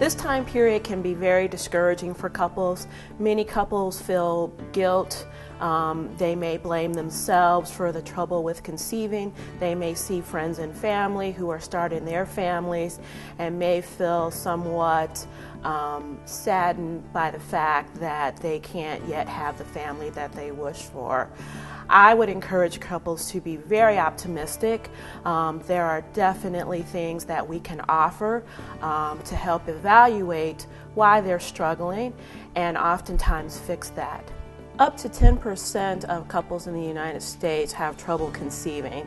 This time period can be very discouraging for couples. Many couples feel guilt. They may blame themselves for the trouble with conceiving. They may see friends and family who are starting their families and may feel somewhat saddened by the fact that they can't yet have the family that they wish for. I would encourage couples to be very optimistic. There are definitely things that we can offer to help evaluate why they're struggling and oftentimes fix that. Up to 10% of couples in the United States have trouble conceiving.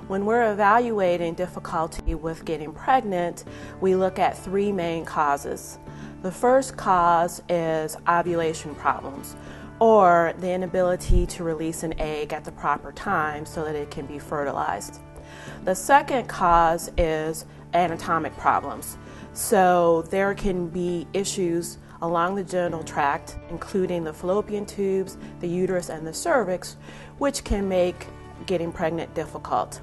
When we're evaluating difficulty with getting pregnant, we look at three main causes. The first cause is ovulation problems, or the inability to release an egg at the proper time so that it can be fertilized. The second cause is anatomic problems. So there can be issues along the genital tract, including the fallopian tubes, the uterus, and the cervix, which can make getting pregnant difficult.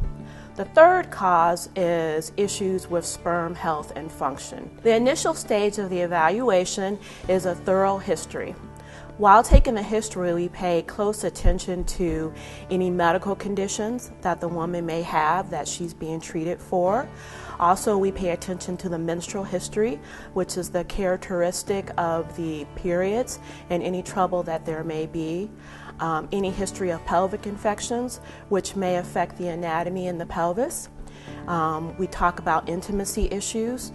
The third cause is issues with sperm health and function. The initial stage of the evaluation is a thorough history. While taking the history, we pay close attention to any medical conditions that the woman may have that she's being treated for. Also, we pay attention to the menstrual history, which is the characteristic of the periods and any trouble that there may be. Any history of pelvic infections, which may affect the anatomy in the pelvis. We talk about intimacy issues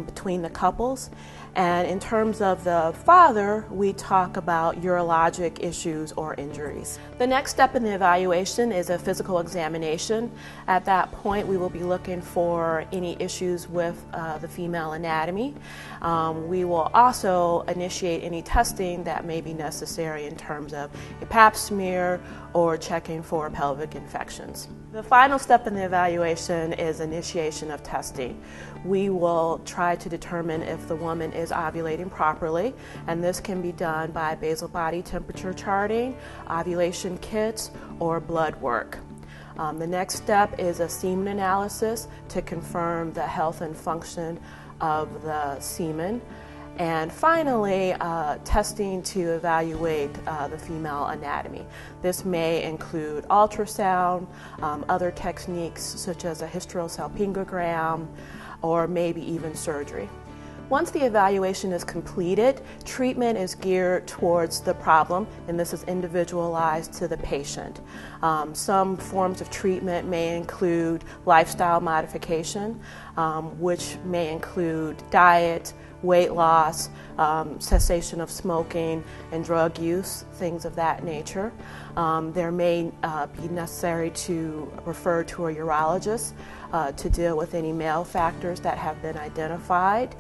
between the couples. And in terms of the father, we talk about urologic issues or injuries. The next step in the evaluation is a physical examination. At that point, we will be looking for any issues with the female anatomy. We will also initiate any testing that may be necessary in terms of a pap smear or checking for pelvic infections. The final step in the evaluation is initiation of testing. We will try to determine if the woman is ovulating properly, and this can be done by basal body temperature charting, ovulation kits, or blood work. The next step is a semen analysis to confirm the health and function of the semen. And finally, testing to evaluate the female anatomy. This may include ultrasound, other techniques such as a hysterosalpingogram, or maybe even surgery. Once the evaluation is completed, treatment is geared towards the problem, and this is individualized to the patient. Some forms of treatment may include lifestyle modification, which may include diet, weight loss, cessation of smoking, and drug use, things of that nature. There may be necessary to refer to a urologist to deal with any male factors that have been identified.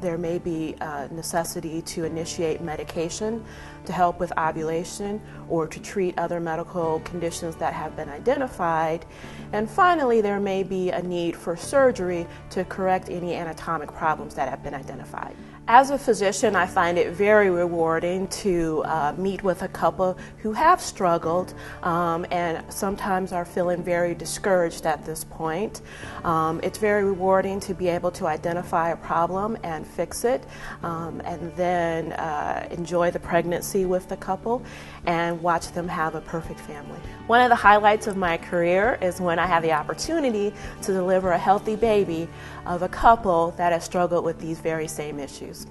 There may be a necessity to initiate medication to help with ovulation or to treat other medical conditions that have been identified. And finally, there may be a need for surgery to correct any anatomic problems that have been identified. As a physician, I find it very rewarding to meet with a couple who have struggled and sometimes are feeling very discouraged at this point. It's very rewarding to be able to identify a problem and fix it, and then enjoy the pregnancy with the couple and watch them have a perfect family. One of the highlights of my career is when I have the opportunity to deliver a healthy baby of a couple that has struggled with these very same issues.